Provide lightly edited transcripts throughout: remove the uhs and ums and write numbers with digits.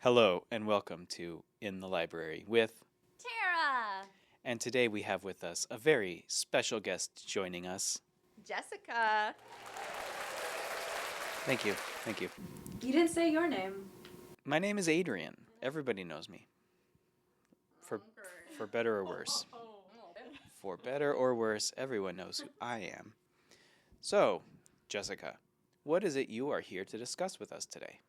Hello and welcome to In the Library with Tara! and today we have with us a very special guest joining us. Jessica! Thank you. You didn't say your name. My name is Adrian. Everybody knows me. For better or worse. For better or worse, everyone knows who I am. So, Jessica, what is it you are here to discuss with us today?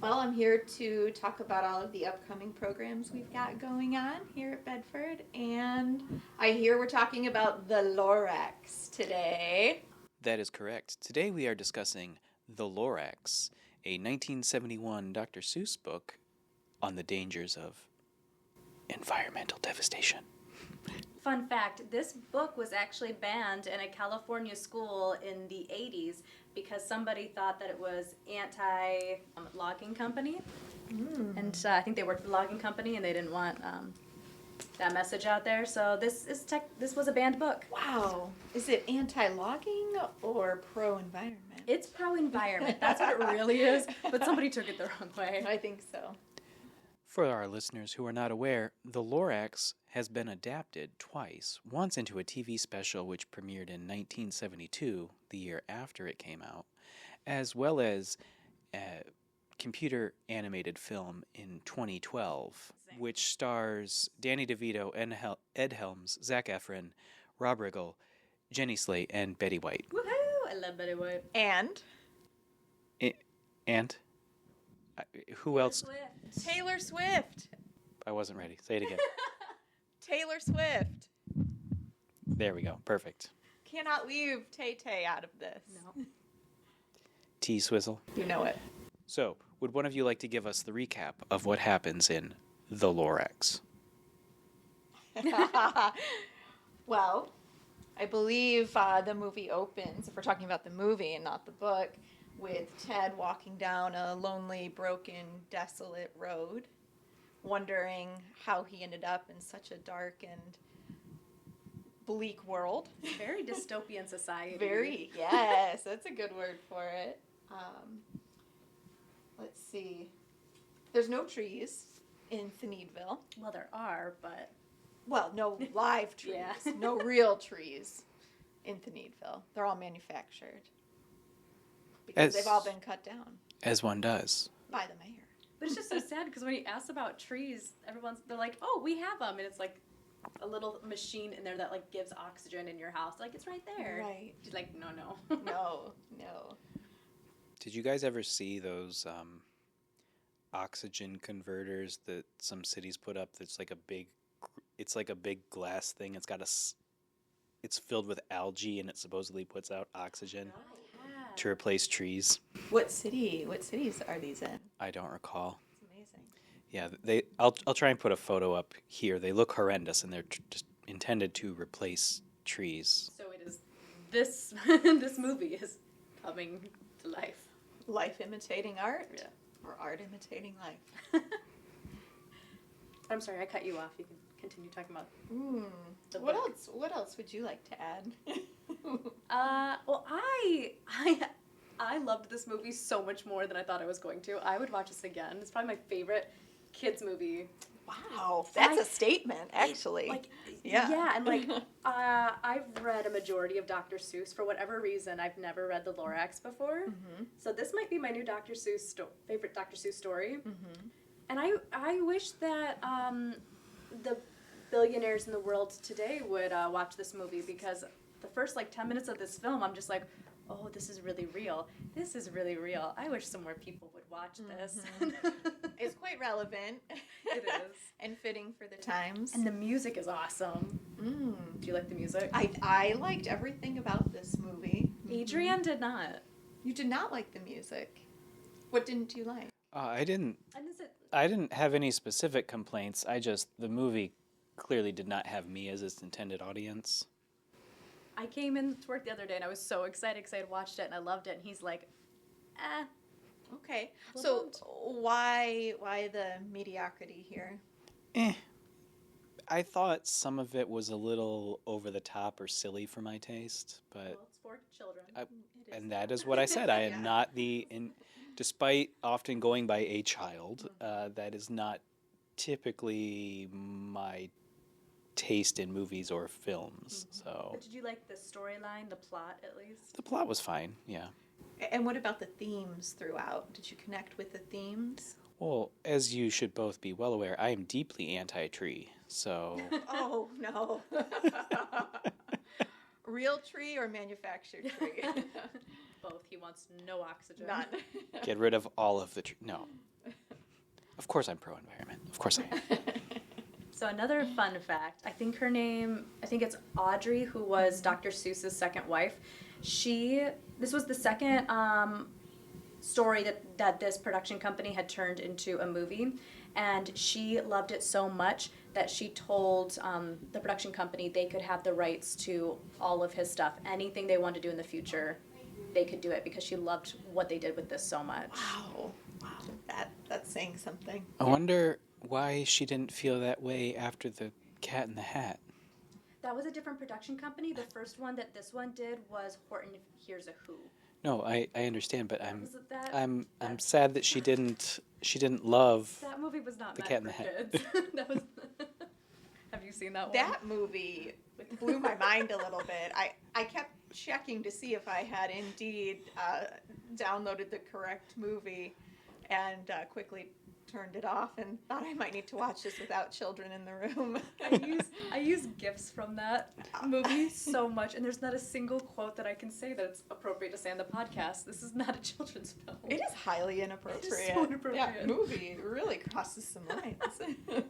Well, I'm here to talk about all of the upcoming programs we've got going on here at Bedford, and I hear we're talking about the Lorax today. That is correct. Today we are discussing The Lorax, a 1971 Dr. Seuss book on the dangers of environmental devastation. Fun fact, this book was actually banned in a California school in the 80s because somebody thought that it was anti-logging company. And I think they worked for the logging company and they didn't want that message out there. So this was a banned book. Wow. Is it anti-logging or pro-environment? It's pro-environment. That's what it really is. But somebody took it the wrong way. I think so. For our listeners who are not aware, The Lorax has been adapted twice, once into a TV special which premiered in 1972, the year after it came out, as well as a computer animated film in 2012, which stars Danny DeVito, Ed Helms, Zac Efron, Rob Riggle, Jenny Slate, and Betty White. Woohoo! I love Betty White. And? Who else? Taylor Swift. I wasn't ready. Say it again. Taylor Swift. There we go. Perfect. Cannot leave Tay-Tay out of this. No. T-Swizzle. You know it. So, would one of you like to give us the recap of what happens in The Lorax? Well, I believe the movie opens, if we're talking about the movie and not the book, with Ted walking down a lonely, broken, desolate road, wondering how he ended up in such a dark and bleak world. Very dystopian society. Very, yes, that's a good word for it. Let's see. There's no trees in Thneedville. Well, there are, but... Well, no live trees. Yeah. No real trees in Thneedville. They're all manufactured. Because they've all been cut down. As one does. By the mayor. But it's just so sad because when he asks about trees, they're like, "Oh, we have them," and it's like a little machine in there that like gives oxygen in your house. Like it's right there. Right. She's like, "No." No. Did you guys ever see those oxygen converters that some cities put up? That's like a big glass thing. It's filled with algae and it supposedly puts out oxygen to replace trees. What cities are these in? I don't recall. It's amazing. Yeah, I'll try and put a photo up here. They look horrendous and they're just intended to replace trees. So it is. This movie is coming to life. Life imitating art? Yeah. Or art imitating life? I'm sorry, I cut you off. You can continue talking about. The What book. else? What else would you like to add? Well, I loved this movie so much more than I thought I was going to. I would watch this again. It's probably my favorite kids movie. Wow, that's a statement, actually. Yeah, and like I've read a majority of Dr. Seuss. For whatever reason, I've never read The Lorax before. Mm-hmm. So this might be my new Dr. Seuss favorite Dr. Seuss story. Mm-hmm. And I wish that the billionaires in the world today would watch this movie because the first 10 minutes of this film, I'm just like, oh, this is really real. This is really real. I wish some more people would watch this. It's quite relevant. It is. And fitting for the times. And the music is awesome. Do you like the music? I liked everything about this movie. Adrian did not. You did not like the music. What didn't you like? I didn't have any specific complaints. The movie clearly did not have me as its intended audience. I came in to work the other day and I was so excited because I had watched it and I loved it. And he's like, Okay. So why the mediocrity here? I thought some of it was a little over the top or silly for my taste, but well, it's for children. and that is what I said. I am not the Despite often going by a child, that is not typically my taste in movies or films. So But did you like the storyline, the plot at least? the plot was fine, yeah. And what about the themes throughout? Did you connect with the themes? Well, as you should both be well aware, I am deeply anti-tree, so... Oh, no. Real tree or manufactured tree? Both. He wants no oxygen. None. Get rid of all of the tree. No. Of course I'm pro-environment. Of course I am. So another fun fact, I think it's Audrey, who was Dr. Seuss's second wife. This was the second story that this production company had turned into a movie, and she loved it so much that she told the production company they could have the rights to all of his stuff. Anything they wanted to do in the future, they could do it because she loved what they did with this so much. Wow. That's saying something. I wonder why she didn't feel that way after the Cat in the Hat. That was a different production company. The first one that this one did was Horton Hears a Who. No, I understand, but I'm Was it that? I'm sad that she didn't love. That movie was not The meant Cat in for the Hat. kids. That was. Have you seen that one? That movie blew my mind a little bit. I kept checking to see if I had indeed downloaded the correct movie, and quickly turned it off and thought I might need to watch this without children in the room. I use GIFs from that movie so much, and there's not a single quote that I can say that it's appropriate to say on the podcast. This is not a children's film. It is highly inappropriate. It is so inappropriate. That movie really crosses some lines.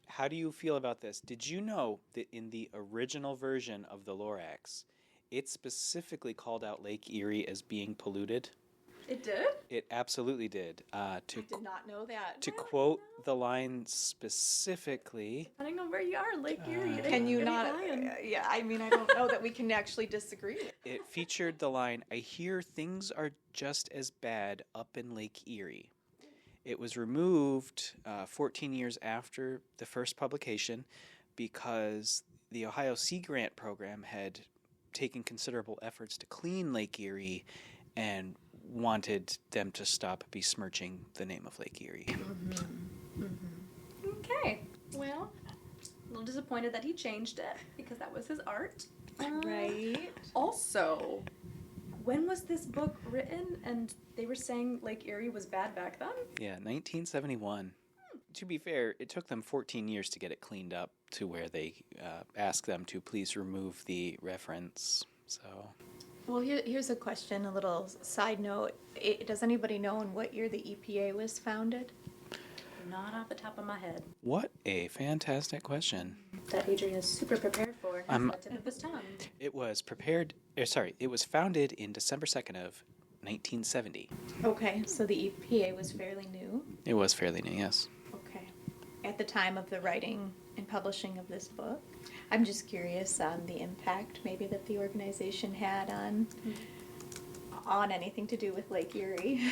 How do you feel about this? Did you know that in the original version of the Lorax, it specifically called out Lake Erie as being polluted? It did? It absolutely did. I did not know that. To quote the line specifically, Depending on where you are, Lake Erie. Can you not? Yeah, I mean, I don't know that we can actually disagree. it featured the line, "I hear things are just as bad up in Lake Erie." It was removed 14 years after the first publication because the Ohio Sea Grant program had taken considerable efforts to clean Lake Erie and wanted them to stop besmirching the name of Lake Erie. Okay. Well, a little disappointed that he changed it because that was his art. Right. Also, when was this book written? And they were saying Lake Erie was bad back then? Yeah, 1971. To be fair, it took them 14 years to get it cleaned up to where they asked them to please remove the reference. So, Well, here's a question, a little side note. Does anybody know in what year the EPA was founded? Not off the top of my head. what a fantastic question. That Adrian is super prepared for and has the tip of his tongue. It was it was founded in December 2nd of 1970. Okay, so the EPA was fairly new. It was fairly new, yes. Okay. At the time of the writing and publishing of this book, I'm just curious on the impact maybe that the organization had on anything to do with Lake Erie.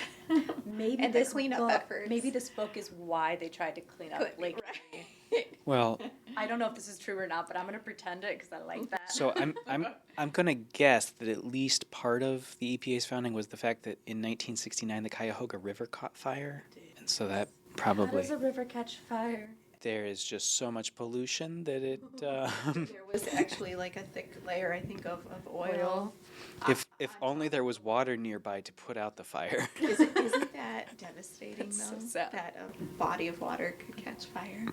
Maybe and the cleanup efforts. Maybe this book is why they tried to clean up Could be, Lake right. Erie. Well, I don't know if this is true or not, but I'm gonna pretend it because I like that. so I'm gonna guess that at least part of the EPA's founding was the fact that in 1969 the Cuyahoga River caught fire, and so that How probably does a river catch fire? there is just so much pollution that it. There was actually like a thick layer, I think, of oil. If only there was water nearby to put out the fire. Isn't that devastating, That's though? so sad. That a body of water could catch fire.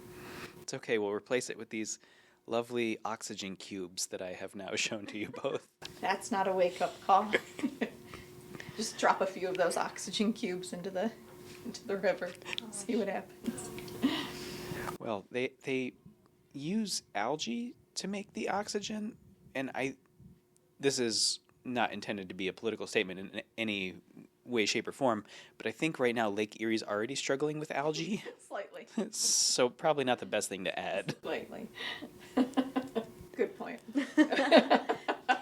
It's okay. We'll replace it with these lovely oxygen cubes that I have now shown to you both. That's not a wake-up call. Just drop a few of those oxygen cubes into the river. See what happens. Well, they use algae to make the oxygen, and this is not intended to be a political statement in any way, shape, or form, but I think right now Lake Erie's already struggling with algae, Slightly. so probably not the best thing to add. Slightly. Good point.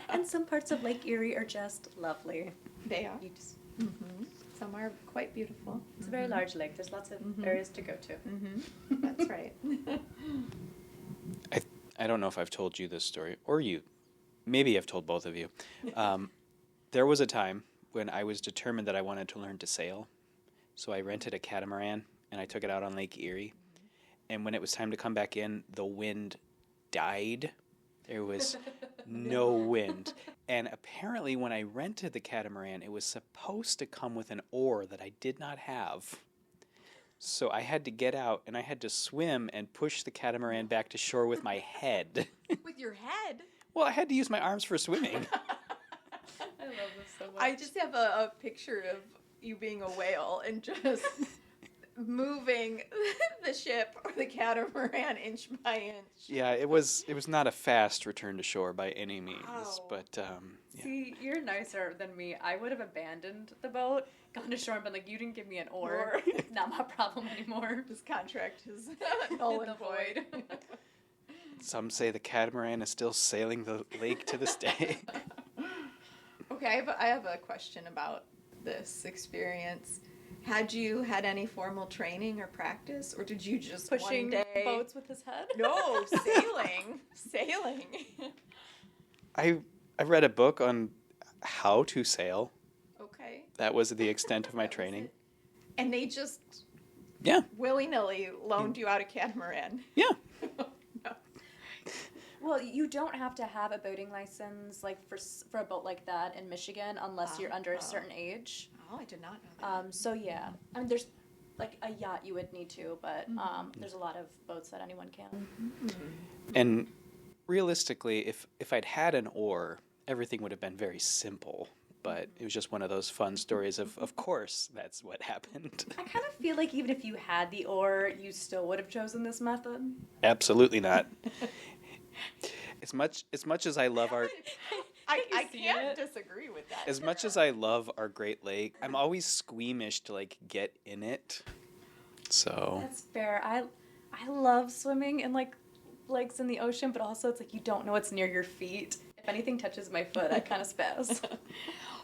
And some parts of Lake Erie are just lovely. They are. You just, Some are quite beautiful. it's a very large lake. There's lots of areas to go to. That's right. I don't know if I've told you this story, or you. Maybe I've told both of you. There was a time when I was determined that I wanted to learn to sail. So I rented a catamaran and I took it out on Lake Erie. And when it was time to come back in, the wind died. There was no wind. And apparently when I rented the catamaran, it was supposed to come with an oar that I did not have. So I had to get out and I had to swim and push the catamaran back to shore with my head. With your head? Well, I had to use my arms for swimming. I love this so much. I just have a picture of you being a whale and just moving the ship or the catamaran inch by inch. Yeah, it was not a fast return to shore by any means, Wow. but yeah. See, you're nicer than me. I would have abandoned the boat, gone to shore and been like, you didn't give me an oar. Not my problem anymore. This contract is null In and the void. Some say the catamaran is still sailing the lake to this day. Okay, I have a question about this experience. Had you had any formal training or practice, or did you just Pushing one day... boats with his head? No, sailing. I read a book on how to sail. Okay. That was the extent of my training. And they just Yeah. willy-nilly loaned you out a catamaran. Yeah. No. Well, you don't have to have a boating license like for a boat like that in Michigan unless you're under a certain age. Oh, I did not know that. So yeah, I mean, there's like a yacht you would need to, but there's a lot of boats that anyone can. And realistically, if I'd had an oar, everything would have been very simple. But it was just one of those fun stories of course, that's what happened. I kind of feel like even if you had the oar, you still would have chosen this method. Absolutely not. As much as I love our I see can't it. disagree with that. as much as I love our Great Lake, I'm always squeamish to like get in it. So That's fair. I love swimming in like lakes in the ocean, but also it's like you don't know what's near your feet. If anything touches my foot, I kind of spaz.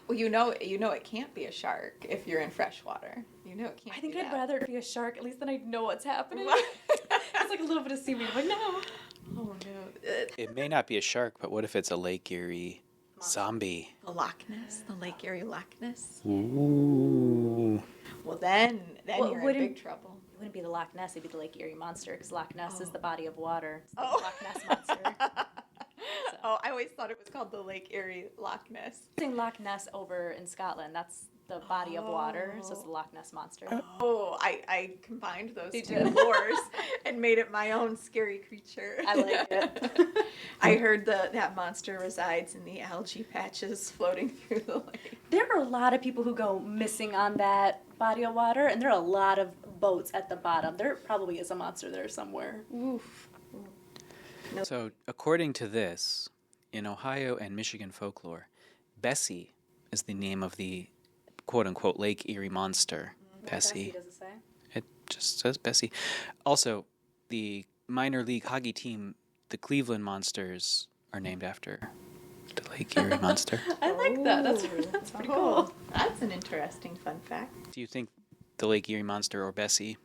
Well, you know it can't be a shark if you're in fresh water. You know it can't. I think be I'd that. rather it be a shark. At least then I'd know what's happening. What? It's like a little bit of seaweed. Like no. Oh no. it may not be a shark, but what if it's a Lake Erie zombie? The Loch Ness, the Lake Erie Loch Ness. Ooh. Well, then Well, you're in wouldn't- big trouble. It wouldn't be the Loch Ness, it'd be the Lake Erie Monster, because Loch Ness is Oh. the body of water. It's the Oh. Loch Ness Monster. Oh, I always thought it was called the Lake Erie Loch Ness. Saying Loch Ness over in Scotland, that's the body of water, so it's the Loch Ness Monster. Oh, I combined those You two did. lores and made it my own scary creature. I like it. I heard that monster resides in the algae patches floating through the lake. There are a lot of people who go missing on that body of water, and there are a lot of boats at the bottom. There probably is a monster there somewhere. Oof. So, according to this, in Ohio and Michigan folklore, Bessie is the name of the quote-unquote Lake Erie monster. Bessie. Does it say? It just says Bessie. Also, the minor league hockey team, the Cleveland Monsters, are named after the Lake Erie monster. I like that. That's pretty cool. That's an interesting fun fact. Do you think the Lake Erie monster or Bessie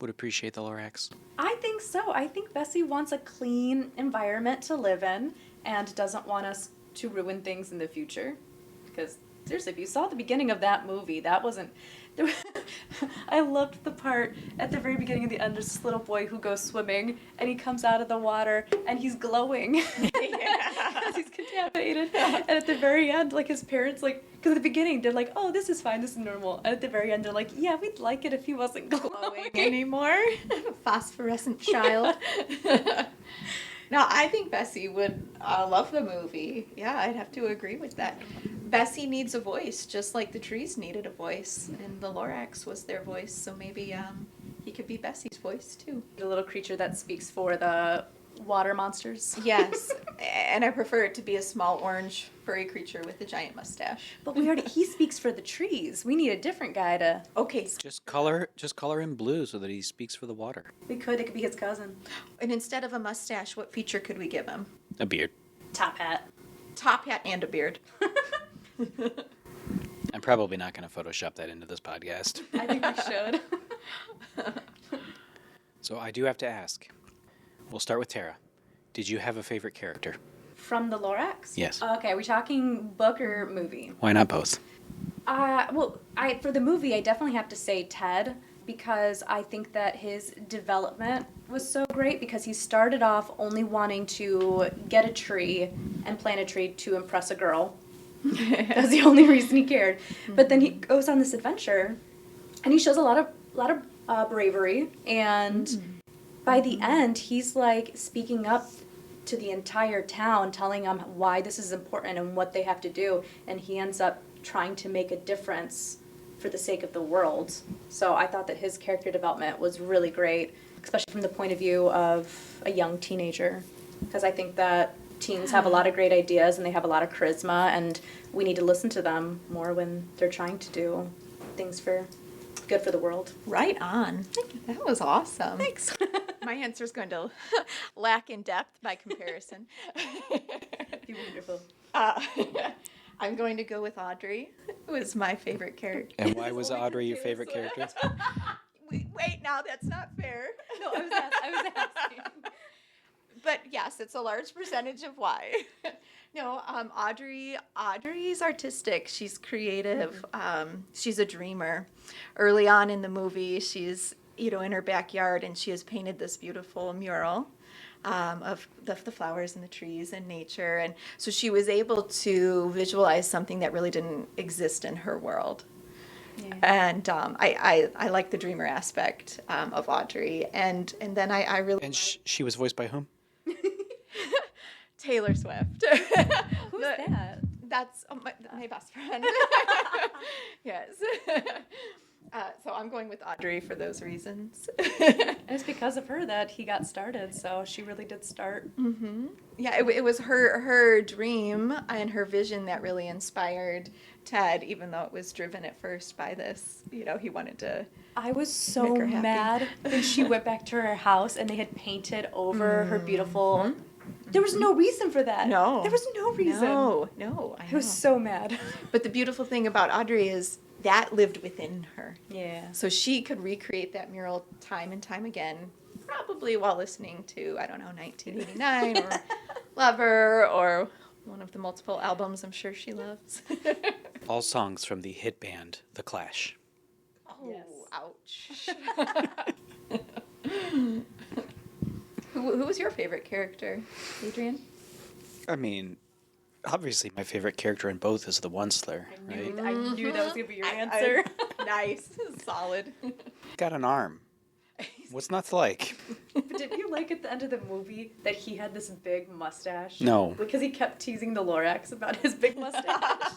would appreciate the Lorax? I think so. I think Bessie wants a clean environment to live in and doesn't want us to ruin things in the future. Because seriously, if you saw the beginning of that movie, that wasn't... I loved the part at the very beginning of the end, there's this little boy who goes swimming and he comes out of the water and he's glowing because he's contaminated. And at the very end, like his parents, like, because at the beginning they're like, oh, this is fine, this is normal. And at the very end they're like, yeah, we'd like it if he wasn't glowing Anymore? Phosphorescent child. No, I think Bessie would love the movie. Yeah, I'd have to agree with that. Bessie needs a voice, just like the trees needed a voice, and the Lorax was their voice, so maybe he could be Bessie's voice, too. The little creature that speaks for the water monsters. Yes, and I prefer it to be a small orange furry creature with a giant mustache. But he speaks for the trees. We need a different guy to... Okay, Just color him blue so that he speaks for the water. It could be his cousin. and instead of a mustache, what feature could we give him? A beard. Top hat. Top hat and a beard. I'm probably not going to Photoshop that into this podcast. I think we should. So I do have to ask. We'll start with Tara. Did you have a favorite character? From the Lorax? Yes. Okay, are we talking book or movie? Why not both? For the movie, I definitely have to say Ted, because I think that his development was so great, because he started off only wanting to get a tree and plant a tree to impress a girl. That's the only reason he cared. But then he goes on this adventure, and he shows a lot of bravery, and by the end, he's like speaking up to the entire town, telling them why this is important and what they have to do, and he ends up trying to make a difference for the sake of the world. So I thought that his character development was really great, especially from the point of view of a young teenager, because I think that teens have a lot of great ideas and they have a lot of charisma, and we need to listen to them more when they're trying to do things for good for the world. Right on. That was awesome. Thanks. My answer is going to lack in depth by comparison. You're wonderful. I'm going to go with Audrey, who is my favorite character. And why was Audrey your favorite character? Wait, now that's not fair. No, I was asking. But yes, it's a large percentage of why. No, Audrey's artistic. She's creative. She's a dreamer. Early on in the movie, she's in her backyard, and she has painted this beautiful mural of the flowers and the trees and nature, and so she was able to visualize something that really didn't exist in her world. Yeah. And I like the dreamer aspect of Audrey, and then I really. And she was voiced by whom? Taylor Swift. Who's that? That's my best friend. Yes. So I'm going with Audrey for those reasons. It's because of her that he got started, so she really did start. Mm-hmm. Yeah, it was her dream and her vision that really inspired Ted, even though it was driven at first by this. He wanted to. I was so mad when she went back to her house and they had painted over her beautiful. Mm-hmm. There was no reason for that. No. There was no reason. No. I was so mad. But the beautiful thing about Audrey is that lived within her. Yeah. So she could recreate that mural time and time again, probably while listening to, 1989 or Lover or one of the multiple albums I'm sure she loves. All songs from the hit band The Clash. Oh, yes. Ouch. Who was your favorite character, Adrian? I mean, obviously my favorite character in both is the Onceler, right? I knew that was going to be your answer. Nice. Solid. Got an arm. What's not to like? But didn't you like at the end of the movie that he had this big mustache? No. Because he kept teasing the Lorax about his big mustache.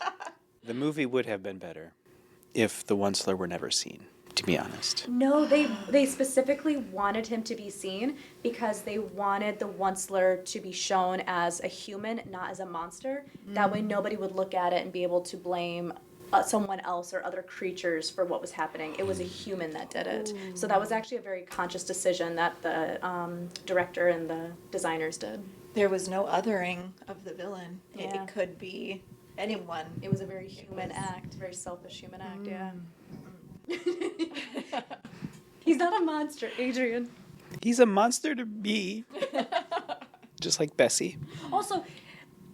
The movie would have been better if the Onceler were never seen, to be honest. No, they specifically wanted him to be seen because they wanted the Onceler to be shown as a human, not as a monster. That way nobody would look at it and be able to blame someone else or other creatures for what was happening. It was a human that did it. Ooh. So that was actually a very conscious decision that the director and the designers did. There was no othering of the villain. Yeah. It could be anyone. It was a very human act, very selfish human act, yeah. He's not a monster, Adrian. He's a monster to me. Just like Bessie. Also,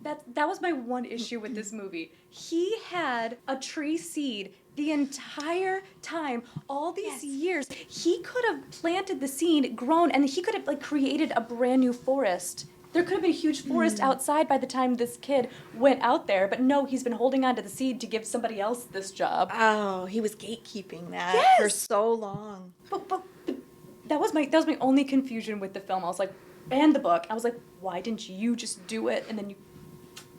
that was my one issue with this movie. He had a tree seed the entire time, all these years. He could have planted the seed, grown, and he could have created a brand new forest. There could have been a huge forest outside by the time this kid went out there, but no, he's been holding on to the seed to give somebody else this job. Oh, he was gatekeeping that for so long. But that was my only confusion with the film. I was like, and the book. I was like, why didn't you just do it? And then you.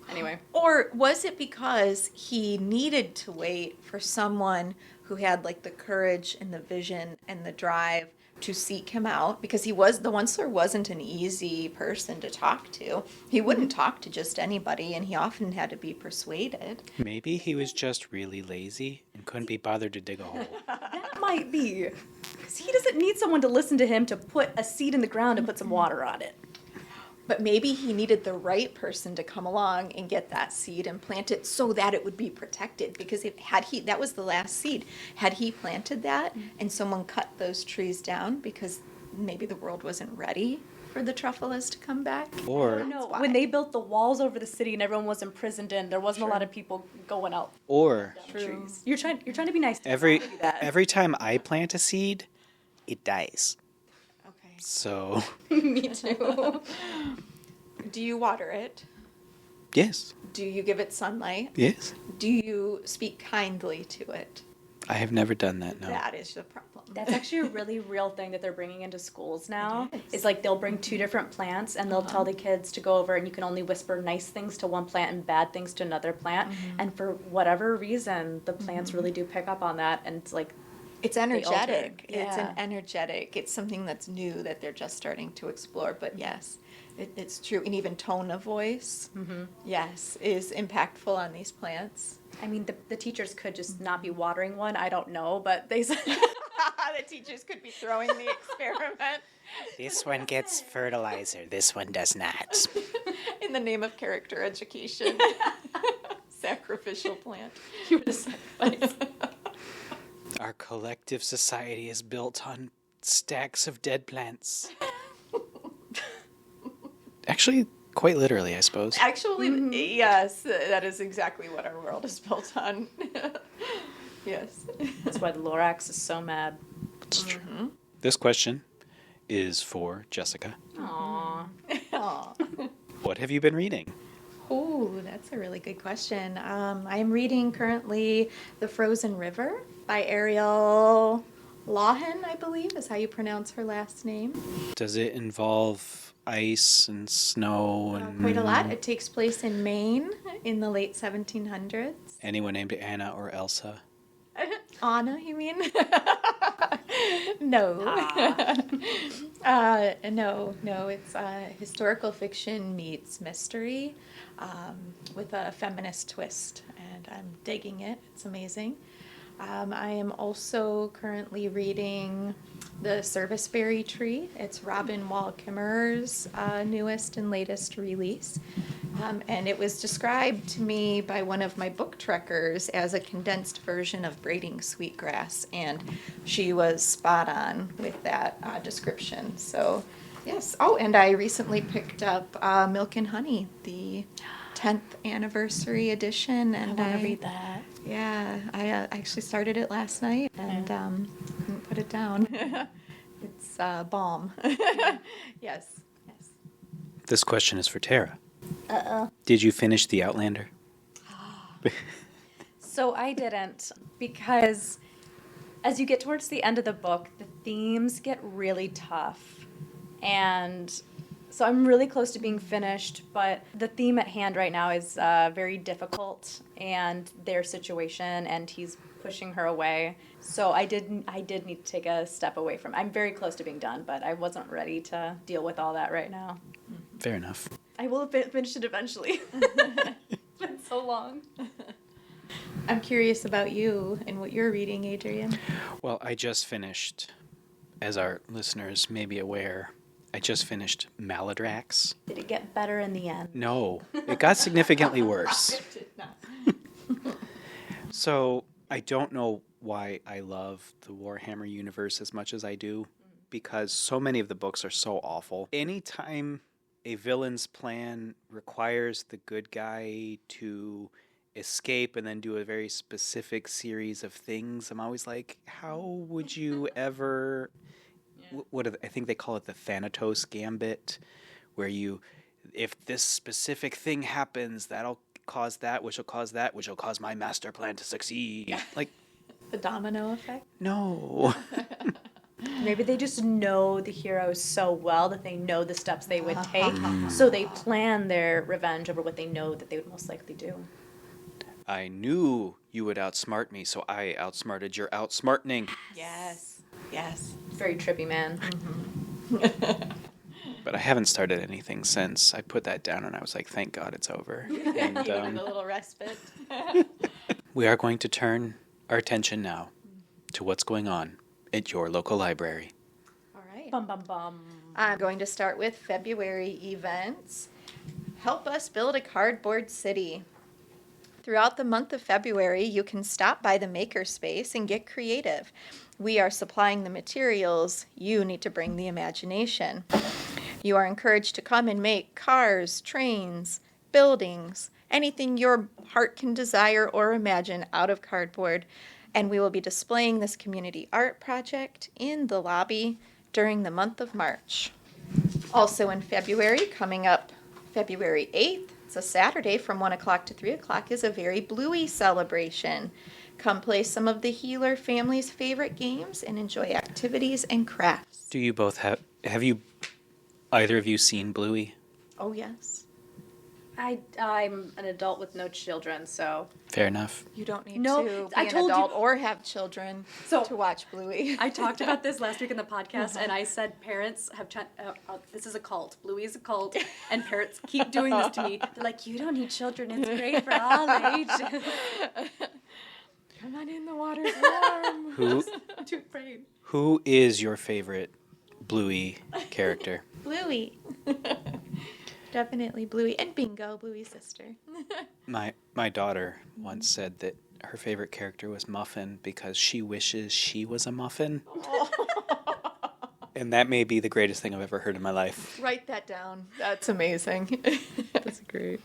Anyway. Or was it because he needed to wait for someone who had the courage and the vision and the drive to seek him out? Because the Onceler wasn't an easy person to talk to. He wouldn't talk to just anybody, and he often had to be persuaded. Maybe he was just really lazy and couldn't be bothered to dig a hole. That might be. Because he doesn't need someone to listen to him to put a seed in the ground and put some water on it. But maybe he needed the right person to come along and get that seed and plant it so that it would be protected. Because that was the last seed. Had he planted that and someone cut those trees down because maybe the world wasn't ready for the Truffalas to come back. Or No, why. when they built the walls over the city and everyone was imprisoned in, there wasn't a lot of people going out. or Trees. You're trying to be nice. To that. every time I plant a seed, it dies. Okay. So Me too. Do you water it? yes, Do you give it sunlight? yes. Do you speak kindly to it? I have never done that. No. That is the problem. That's actually a really real thing that they're bringing into schools now. It is. It's like they'll bring two different plants and they'll tell the kids to go over and you can only whisper nice things to one plant and bad things to another plant. And for whatever reason, the plants really do pick up on that, and it's like It's altered. energetic. It's an Yeah. energetic. It's something that's new that they're just starting to explore. But yes, it's true. And even tone of voice, yes, is impactful on these plants. I mean, the teachers could just not be watering one. I don't know, but they said The teachers could be throwing the experiment This one gets fertilizer. This one does not. in the name of character education. Sacrificial plant. you were the sacrifice. Our collective society is built on stacks of dead plants. Actually, quite literally, I suppose. Actually, yes, that is exactly what our world is built on. Yes. That's why the Lorax is so mad. It's true. This question is for Jessica. Aww. Aw. What have you been reading? Oh, that's a really good question. I'm reading currently The Frozen River by Ariel Lawhen, I believe is how you pronounce her last name. Does it involve ice and snow and Quite a lot. It takes place in Maine in the late 1700s. anyone named Anna or Elsa? Anna, you mean? No. No. It's historical fiction meets mystery with a feminist twist, and I'm digging it. It's amazing. I am also currently reading The Serviceberry Tree. It's Robin Wall Kimmerer's newest and latest release. And it was described to me by one of my book trekkers as a condensed version of braiding sweetgrass, and she was spot on with that description. So, yes. Oh, and I recently picked up Milk and Honey, the 10th anniversary edition, and I want to read that. Yeah, I actually started it last night and couldn't put it down. It's bomb. Yes. This question is for Tara. Uh-oh. Did you finish The Outlander? So I didn't, because as you get towards the end of the book, the themes get really tough. And so I'm really close to being finished, but the theme at hand right now is very difficult, and their situation, and he's pushing her away. So I did need to take a step away from it. I'm very close to being done, but I wasn't ready to deal with all that right now. Fair enough. I will finish it eventually. It's been so long. I'm curious about you and what you're reading, Adrian. Well, I just finished, as our listeners may be aware, I just finished Maladrax. Did it get better in the end? No, it got significantly worse. So I don't know why I love the Warhammer universe as much as I do, because so many of the books are so awful. Anytime a villain's plan requires the good guy to escape and then do a very specific series of things, I'm always like, how would you ever... I think they call it the Thanatos Gambit, where if this specific thing happens, that'll cause that, which will cause that, which will cause my master plan to succeed. Like, The domino effect? no. Maybe they just know the heroes so well that they know the steps they would take, so they plan their revenge over what they know that they would most likely do. I knew you would outsmart me, so I outsmarted your outsmarting. Yes. It's very trippy, man. But I haven't started anything since. I put that down and I was like, thank God it's over. And You needed a little respite. we are going to turn our attention now to what's going on at your local library. All right. Bum bum bum. I'm going to start with February events. Help us build a cardboard city. Throughout the month of February, you can stop by the Makerspace and get creative. We are supplying the materials. You need to bring the imagination. You are encouraged to come and make cars, trains, buildings, anything your heart can desire or imagine out of cardboard. And we will be displaying this community art project in the lobby during the month of March. Also in February, coming up February 8th, it's a Saturday from 1 o'clock to 3 o'clock, is a very bluey celebration. Come play some of the Healer family's favorite games and enjoy activities and crafts. Do you both have you, either of you seen Bluey? Oh, yes. I'm an adult with no children, so. Fair enough. You don't need No, to be I an told you- adult or have children So- to watch Bluey. I talked about this last week in the podcast, and I said parents have this is a cult. Bluey is a cult, and parents keep doing this to me. They're like, you don't need children. It's great for all ages. Come on in, the water's warm. I'm too afraid. Who is your favorite Bluey character? Bluey. Definitely Bluey. And Bingo, Bluey's sister. My daughter once said that her favorite character was Muffin because she wishes she was a muffin. And that may be the greatest thing I've ever heard in my life. Write that down. That's amazing. That's great.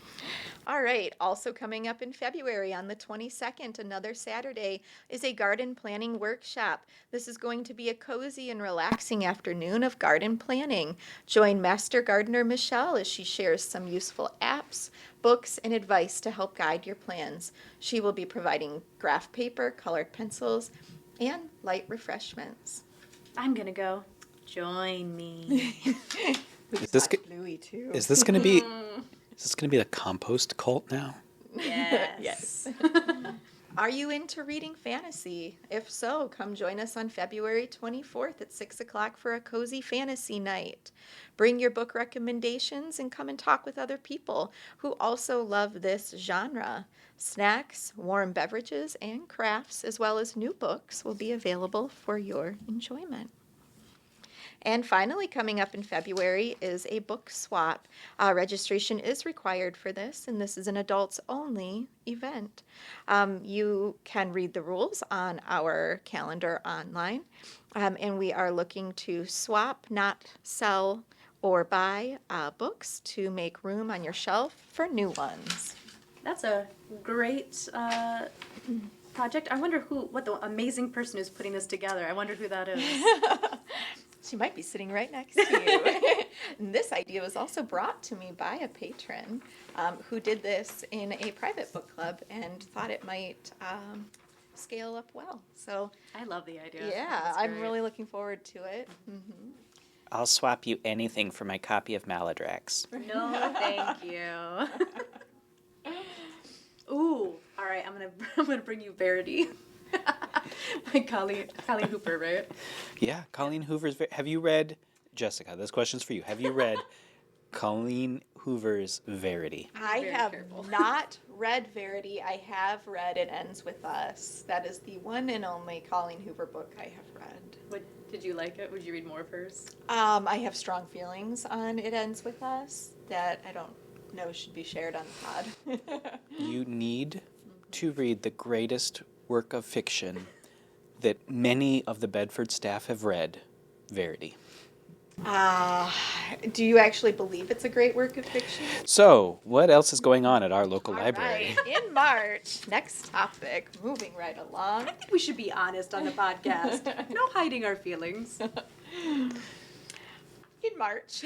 All right. Also coming up in February on the 22nd, another Saturday, is a garden planning workshop. This is going to be a cozy and relaxing afternoon of garden planning. Join Master Gardener Michelle as she shares some useful apps, books, and advice to help guide your plans. She will be providing graph paper, colored pencils, and light refreshments. I'm going to go. Join me. Is this Bluey too. Is this going to be the compost cult now? Yes. Yes. Are you into reading fantasy? If so, come join us on February 24th at 6 o'clock for a cozy fantasy night. Bring your book recommendations and come and talk with other people who also love this genre. Snacks, warm beverages, and crafts, as well as new books, will be available for your enjoyment. And finally, coming up in February is a book swap. Registration is required for this, and this is an adults-only event. You can read the rules on our calendar online, and we are looking to swap, not sell, or buy books to make room on your shelf for new ones. That's a great project. I wonder what the amazing person who's putting this together. I wonder who that is. She might be sitting right next to you. And this idea was also brought to me by a patron who did this in a private book club and thought it might scale up well. So I love the idea. yeah, That's I'm great. really looking forward to it. Mm-hmm. I'll swap you anything for my copy of Maladrax. No, thank you. Ooh, all right. I'm gonna bring you Verity. My Colleen Hooper, right? Yeah, Colleen Hoover's. Have you read, Jessica? This question's for you. Have you read Colleen Hoover's Verity? I Very have careful. not read Verity. I have read It Ends With Us. That is the one and only Colleen Hoover book I have read. Did you like it? Would you read more of hers? I have strong feelings on It Ends With Us that I don't know should be shared on the pod. You need to read the greatest work of fiction that many of the Bedford staff have read, Verity. Do you actually believe it's a great work of fiction? So, what else is going on at our local All library? right, in March, next topic, moving right along. I think we should be honest on the podcast. No hiding our feelings. In March,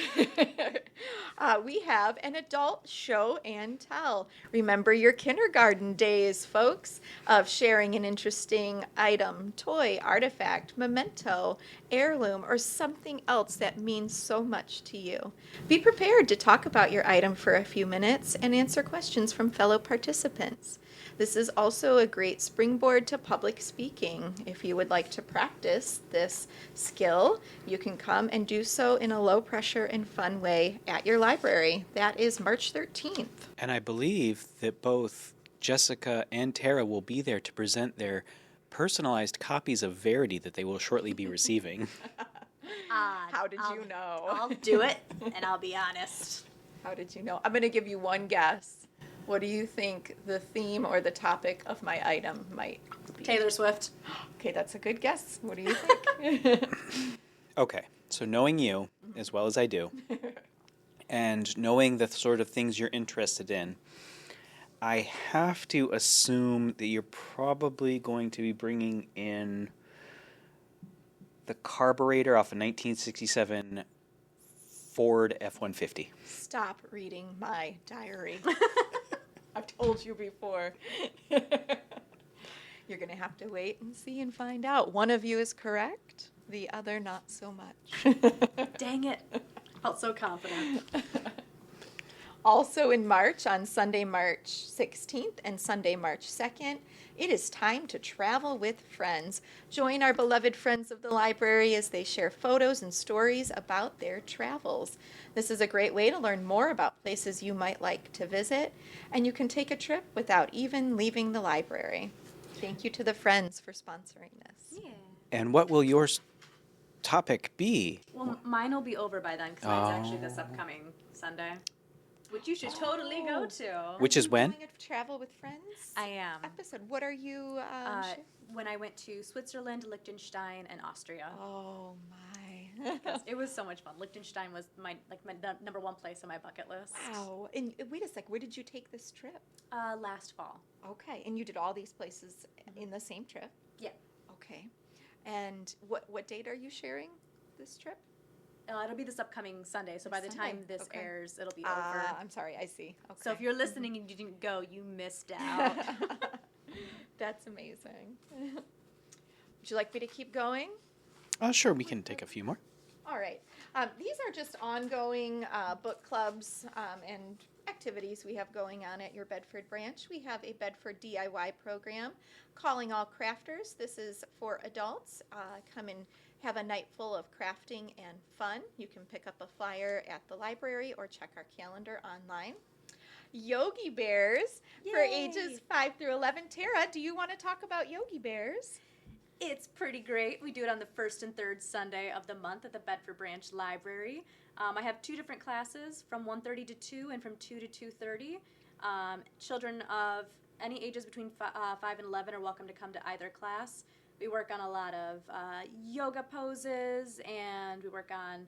we have an adult show and tell. Remember your kindergarten days, folks, of sharing an interesting item, toy, artifact, memento, heirloom, or something else that means so much to you. Be prepared to talk about your item for a few minutes and answer questions from fellow participants. This is also a great springboard to public speaking. If you would like to practice this skill, you can come and do so in a low pressure and fun way at your library. That is March 13th. And I believe that both Jessica and Tara will be there to present their personalized copies of Verity that they will shortly be receiving. How did you know? I'll do it, and I'll be honest. How did you know? I'm going to give you one guess. What do you think the theme or the topic of my item might be? Taylor Swift. Okay, that's a good guess. What do you think? Okay, so knowing you as well as I do, and knowing the sort of things you're interested in, I have to assume that you're probably going to be bringing in the carburetor off a 1967 Ford F-150. Stop reading my diary. I've told you before. You're going to have to wait and see and find out. One of you is correct, the other not so much. Dang it. Felt so confident. Also in March, on Sunday, March 16th and Sunday, March 2nd, it is time to travel with friends. Join our beloved friends of the library as they share photos and stories about their travels. This is a great way to learn more about places you might like to visit, and you can take a trip without even leaving the library. Thank you to the friends for sponsoring this. Yeah. And what will your topic be? Well, mine will be over by then because mine's actually this upcoming Sunday, which you should totally go to. Which is when? Doing a travel with friends I am. episode. What are you? When I went to Switzerland, Liechtenstein, and Austria. Oh my! 'Cause it was so much fun. Liechtenstein was my number one place on my bucket list. Wow! And wait a sec. Where did you take this trip? Last fall. Okay, and you did all these places in the same trip. Yeah. Okay, and what date are you sharing this trip? It'll be this upcoming Sunday, so by the Sunday, time this okay. airs, it'll be over. I'm sorry, I see. Okay. So if you're listening and you didn't go, you missed out. That's amazing. Would you like me to keep going? Sure, we can take a few more. All right. These are just ongoing book clubs and activities we have going on at your Bedford branch. We have a Bedford DIY program, Calling All Crafters. This is for adults. Come and have a night full of crafting and fun. You can pick up a flyer at the library or check our calendar online. Yogi Bears for Yay. ages 5 through 11. Tara, do you want to talk about Yogi Bears? It's pretty great. We do it on the first and third Sunday of the month at the Bedford Branch Library. I have two different classes, from 1:30 to 2 and from 2 to 2:30. Children of any ages between 5 and 11 are welcome to come to either class. We work on a lot of yoga poses, and we work on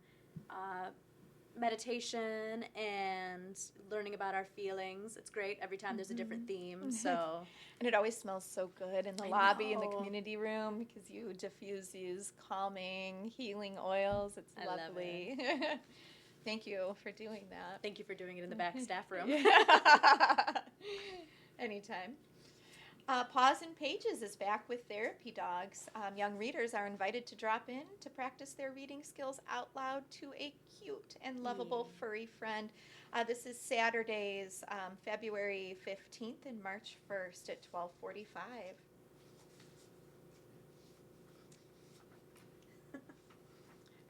meditation and learning about our feelings. It's great. Every time there's a different theme. So, And it always smells so good in the I lobby in the know. community room because you diffuse these calming, healing oils. It's I love lovely. Thank you for doing that. thank you for doing it in the back staff room. Anytime. Paws and Pages is back with therapy dogs. Young readers are invited to drop in to practice their reading skills out loud to a cute and lovable furry friend. This is Saturdays, February 15th and March 1st at 12:45.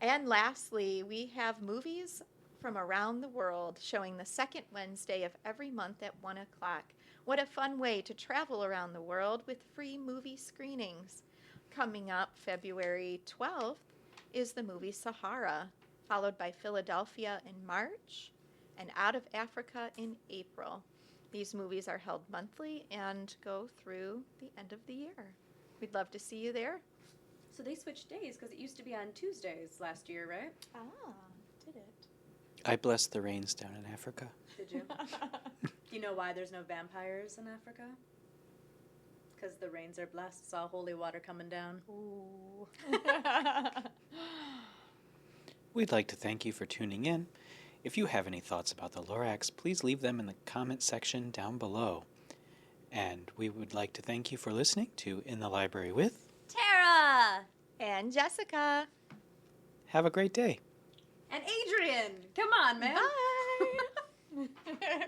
And lastly, we have movies from around the world showing the second Wednesday of every month at 1 o'clock. What a fun way to travel around the world with free movie screenings. Coming up February 12th is the movie Sahara, followed by Philadelphia in March and Out of Africa in April. These movies are held monthly and go through the end of the year. We'd love to see you there. So they switched days because it used to be on Tuesdays last year, right? Ah, did it? I bless the rains down in Africa. Did you? Do you know why there's no vampires in Africa? Because the rains are blessed. It's all holy water coming down. Ooh. We'd like to thank you for tuning in. If you have any thoughts about the Lorax, please leave them in the comment section down below. And we would like to thank you for listening to In the Library with Tara! And Jessica. Have a great day. And Adrian! Come on, man! Bye.